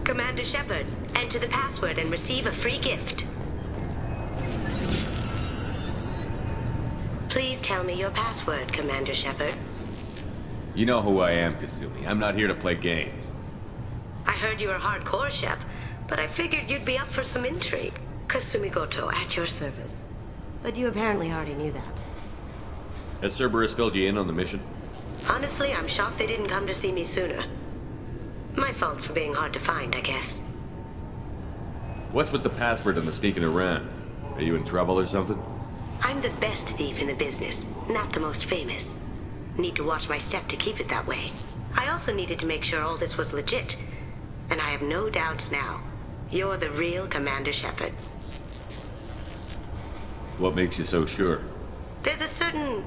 Commander Shepard, enter the password and receive a free gift. Please tell me your password, Commander Shepard. You know who I am, Kasumi. I'm not here to play games. I heard you were hardcore, Shep, but I figured you'd be up for some intrigue. Kasumi Goto, at your service. But you apparently already knew that. Has Cerberus filled you in on the mission? Honestly, I'm shocked they didn't come to see me sooner. My fault for being hard to find, I guess. What's with the password and the sneaking around? Are you in trouble or something? I'm the best thief in the business, not the most famous. Need to watch my step to keep it that way. I also needed to make sure all this was legit. And I have no doubts now. You're the real Commander Shepard. What makes you so sure? There's a certain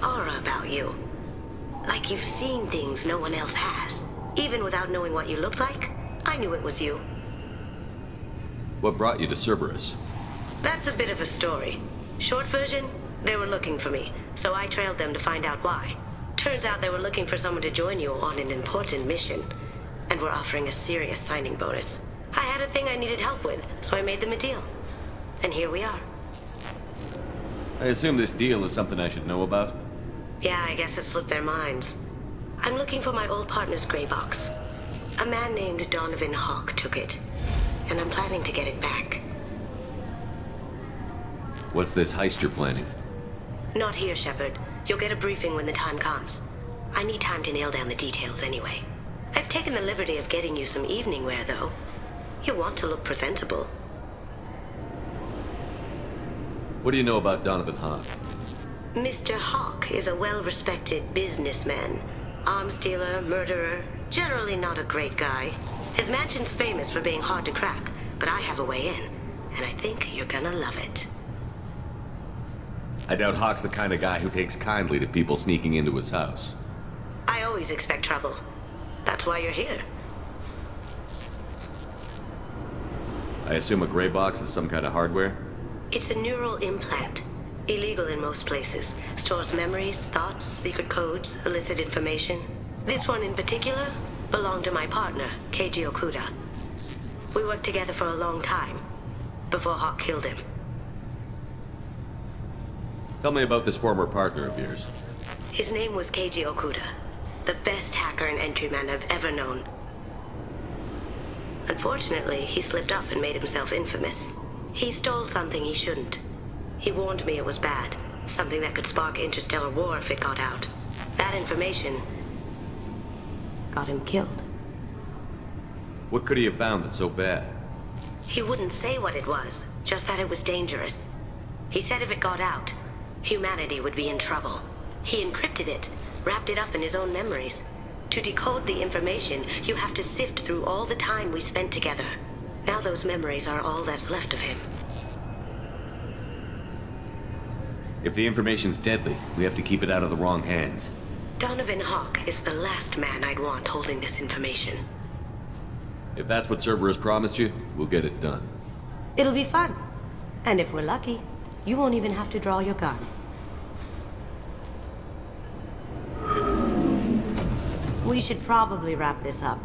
aura about you. Like you've seen things no one else has. Even without knowing what you looked like, I knew it was you. What brought you to Cerberus? That's a bit of a story. Short version, they were looking for me, so I trailed them to find out why. Turns out they were looking for someone to join you on an important mission, and were offering a serious signing bonus. I had a thing I needed help with, so I made them a deal. And here we are. I assume this deal is something I should know about? Yeah, I guess it slipped their minds. I'm looking for my old partner's gray box. A man named Donovan Hawk took it, and I'm planning to get it back. What's this heist you're planning? Not here, Shepard. You'll get a briefing when the time comes. I need time to nail down the details anyway. I've taken the liberty of getting you some evening wear, though. You want to look presentable. What do you know about Donovan Hawk? Mr. Hawk is a well-respected businessman. Arms dealer, murderer, generally not a great guy. His mansion's famous for being hard to crack, but I have a way in, and I think you're gonna love it. I doubt Hawk's the kind of guy who takes kindly to people sneaking into his house. I always expect trouble. That's why you're here. I assume a gray box is some kind of hardware? It's a neural implant. Illegal in most places. Stores memories, thoughts, secret codes, illicit information. This one in particular belonged to my partner, Keiji Okuda. We worked together for a long time, before Hawk killed him. Tell me about this former partner of yours. His name was Keiji Okuda, the best hacker and entryman I've ever known. Unfortunately, he slipped up and made himself infamous. He stole something he shouldn't. He warned me it was bad, something that could spark interstellar war if it got out. That information got him killed. What could he have found that's so bad? He wouldn't say what it was, just that it was dangerous. He said if it got out, humanity would be in trouble. He encrypted it, wrapped it up in his own memories. To decode the information, you have to sift through all the time we spent together. Now those memories are all that's left of him. If the information's deadly, we have to keep it out of the wrong hands. Donovan Hawk is the last man I'd want holding this information. If that's what Cerberus promised you, we'll get it done. It'll be fun. And if we're lucky, you won't even have to draw your gun. We should probably wrap this up.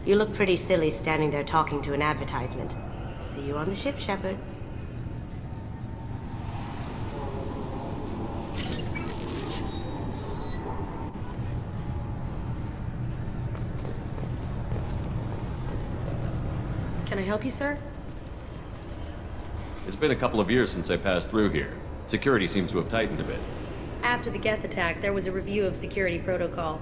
You look pretty silly standing there talking to an advertisement. See you on the ship, Shepard. Can I help you, sir? It's been a couple of years since I passed through here. Security seems to have tightened a bit. After the Geth attack, there was a review of security protocol.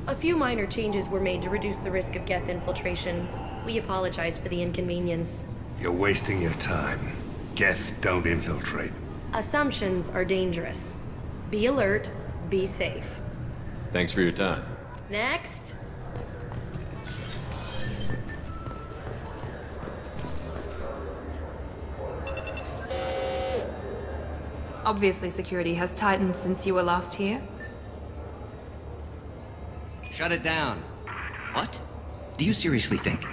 A few minor changes were made to reduce the risk of Geth infiltration. We apologize for the inconvenience. You're wasting your time. Geth don't infiltrate. Assumptions are dangerous. Be alert, be safe. Thanks for your time. Next. Obviously, security has tightened since you were last here. Shut it down. What? Do you seriously think?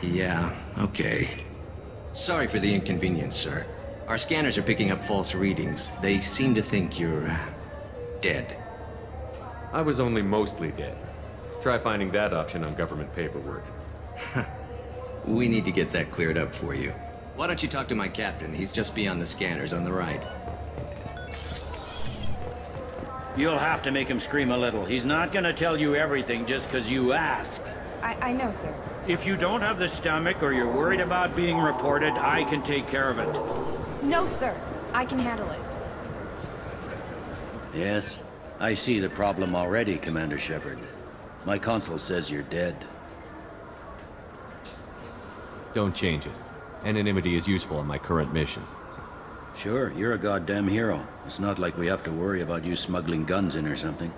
Yeah, okay. Sorry for the inconvenience, sir. Our scanners are picking up false readings. They seem to think you're dead. I was only mostly dead. Try finding that option on government paperwork. We need to get that cleared up for you. Why don't you talk to my captain? He's just beyond the scanners on the right. You'll have to make him scream a little. He's not gonna tell you everything just because you ask. I know, sir. If you don't have the stomach or you're worried about being reported, I can take care of it. No, sir. I can handle it. Yes, I see the problem already, Commander Shepard. My consul says you're dead. Don't change it. Anonymity is useful on my current mission. Sure, you're a goddamn hero. It's not like we have to worry about you smuggling guns in or something.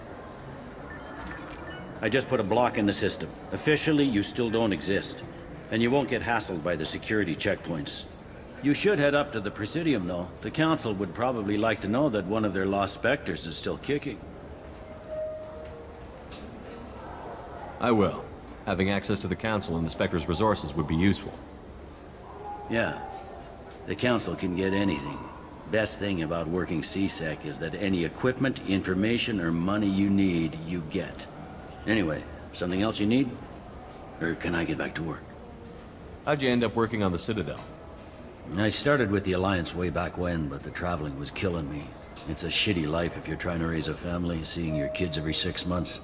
I just put a block in the system. Officially, you still don't exist. And you won't get hassled by the security checkpoints. You should head up to the Presidium, though. The Council would probably like to know that one of their lost Spectres is still kicking. I will. Having access to the Council and the Spectre's resources would be useful. Yeah. The Council can get anything. Best thing about working CSEC is that any equipment, information, or money you need, you get. Anyway, something else you need? Or can I get back to work? How'd you end up working on the Citadel? I started with the Alliance way back when, but the traveling was killing me. It's a shitty life if you're trying to raise a family, seeing your kids every 6 months.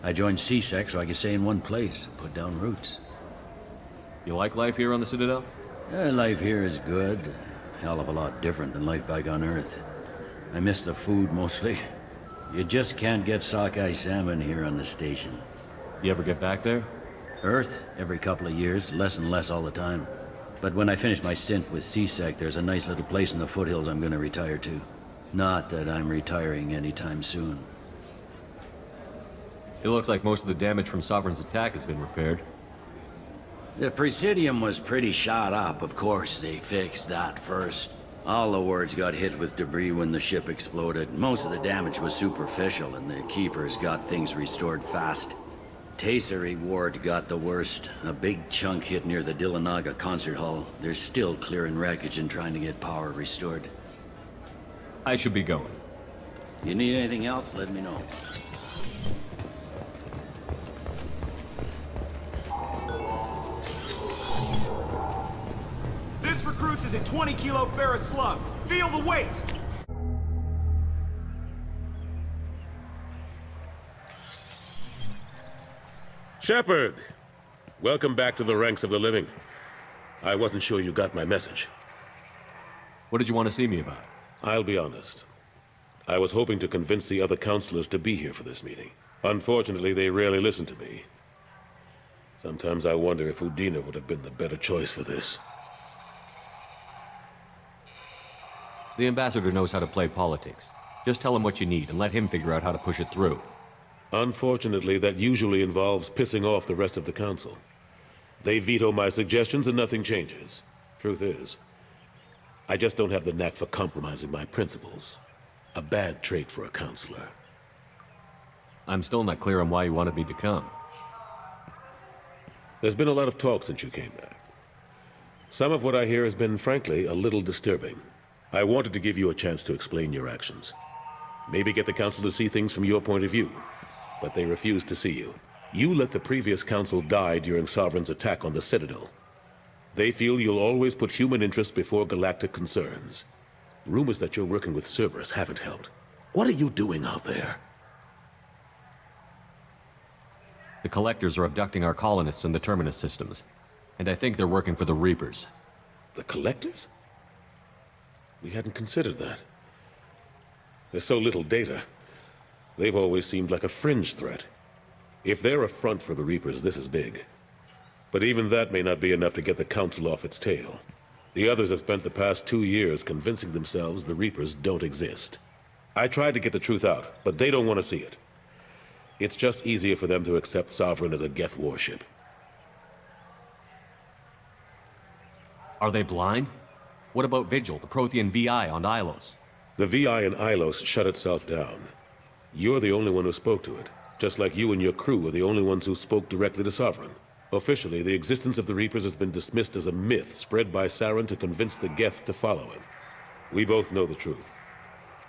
I joined CSEC so I could stay in one place, put down roots. You like life here on the Citadel? Life here is good. Hell of a lot different than life back on Earth. I miss the food mostly. You just can't get sockeye salmon here on the station. You ever get back there? Earth, every couple of years, less and less all the time. But when I finish my stint with CSEC, there's a nice little place in the foothills I'm gonna retire to. Not that I'm retiring anytime soon. It looks like most of the damage from Sovereign's attack has been repaired. The Presidium was pretty shot up, of course. They fixed that first. All the wards got hit with debris when the ship exploded. Most of the damage was superficial, and the Keepers got things restored fast. Tasery Ward got the worst. A big chunk hit near the Dillanaga concert hall. They're still clearing wreckage and trying to get power restored. I should be going. You need anything else, let me know. This recruits is a 20-kilo ferrous slug. Feel the weight! Shepard! Welcome back to the ranks of the living. I wasn't sure you got my message. What did you want to see me about? I'll be honest. I was hoping to convince the other counselors to be here for this meeting. Unfortunately, they rarely listen to me. Sometimes I wonder if Udina would have been the better choice for this. The ambassador knows how to play politics. Just tell him what you need and let him figure out how to push it through. Unfortunately, that usually involves pissing off the rest of the council. They veto my suggestions and nothing changes. Truth is, I just don't have the knack for compromising my principles. A bad trait for a counselor. I'm still not clear on why you wanted me to come. There's been a lot of talk since you came back. Some of what I hear has been, frankly, a little disturbing. I wanted to give you a chance to explain your actions. Maybe get the council to see things from your point of view. But they refused to see you. You let the previous council die during Sovereign's attack on the Citadel. They feel you'll always put human interests before galactic concerns. Rumors that you're working with Cerberus haven't helped. What are you doing out there? The Collectors are abducting our colonists in the Terminus systems. And I think they're working for the Reapers. The Collectors? We hadn't considered that. There's so little data. They've always seemed like a fringe threat. If they're a front for the Reapers, this is big. But even that may not be enough to get the Council off its tail. The others have spent the past 2 years convincing themselves the Reapers don't exist. I tried to get the truth out, but they don't want to see it. It's just easier for them to accept Sovereign as a Geth warship. Are they blind? What about Vigil, the Prothean VI on Ilos? The VI in Ilos shut itself down. You're the only one who spoke to it, just like you and your crew are the only ones who spoke directly to Sovereign. Officially, the existence of the Reapers has been dismissed as a myth spread by Saren to convince the Geth to follow him. We both know the truth.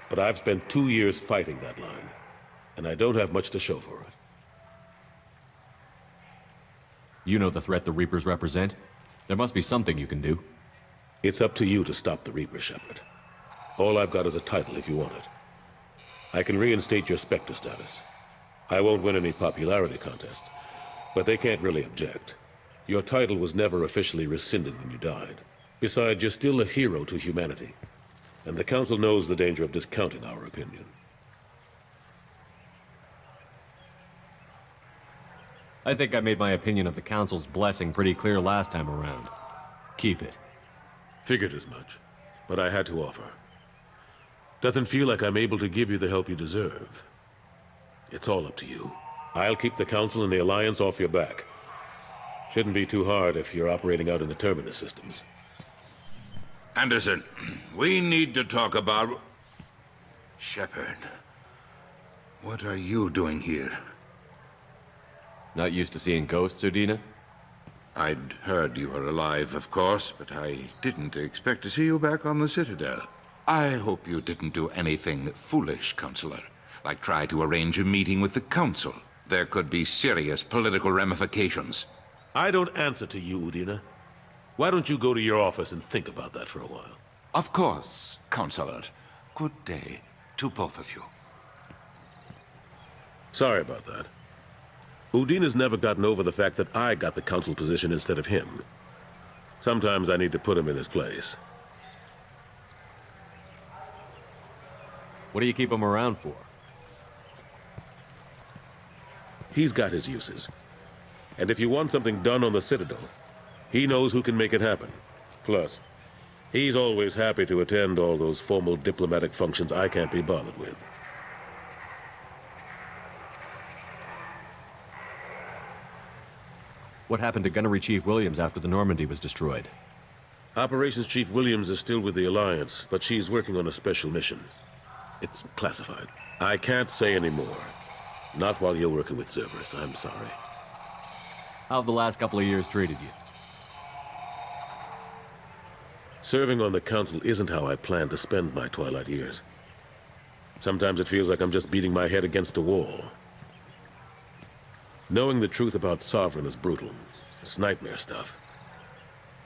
But I've spent 2 years fighting that line, and I don't have much to show for it. You know the threat the Reapers represent. There must be something you can do. It's up to you to stop the Reaper, Shepard. All I've got is a title if you want it. I can reinstate your Spectre status. I won't win any popularity contests, but they can't really object. Your title was never officially rescinded when you died. Besides, you're still a hero to humanity, and the Council knows the danger of discounting our opinion. I think I made my opinion of the Council's blessing pretty clear last time around. Keep it. Figured as much, but I had to offer. Doesn't feel like I'm able to give you the help you deserve. It's all up to you. I'll keep the Council and the Alliance off your back. Shouldn't be too hard if you're operating out in the Terminus systems. Anderson, we need to talk about... Shepard, what are you doing here? Not used to seeing ghosts, Udina? I'd heard you were alive, of course, but I didn't expect to see you back on the Citadel. I hope you didn't do anything foolish, Counselor, like try to arrange a meeting with the Council. There could be serious political ramifications. I don't answer to you, Udina. Why don't you go to your office and think about that for a while? Of course, Counselor. Good day to both of you. Sorry about that. Udina's never gotten over the fact that I got the Council position instead of him. Sometimes I need to put him in his place. What do you keep him around for? He's got his uses. And if you want something done on the Citadel, he knows who can make it happen. Plus, he's always happy to attend all those formal diplomatic functions I can't be bothered with. What happened to Gunnery Chief Williams after the Normandy was destroyed? Operations Chief Williams is still with the Alliance, but she's working on a special mission. It's classified. I can't say any more. Not while you're working with Cerberus, I'm sorry. How have the last couple of years treated you? Serving on the Council isn't how I plan to spend my twilight years. Sometimes it feels like I'm just beating my head against a wall. Knowing the truth about Sovereign is brutal. It's nightmare stuff.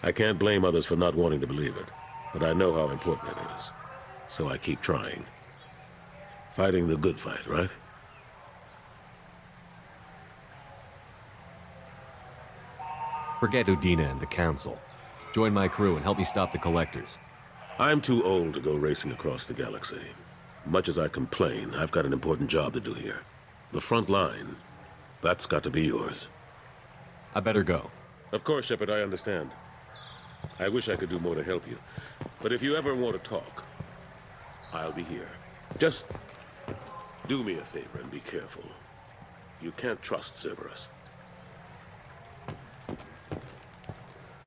I can't blame others for not wanting to believe it, but I know how important it is. So I keep trying. Fighting the good fight, right? Forget Udina and the Council. Join my crew and help me stop the Collectors. I'm too old to go racing across the galaxy. Much as I complain, I've got an important job to do here. The front line. That's got to be yours. I better go. Of course, Shepard, I understand. I wish I could do more to help you. But if you ever want to talk, I'll be here. Just do me a favor and be careful. You can't trust Cerberus.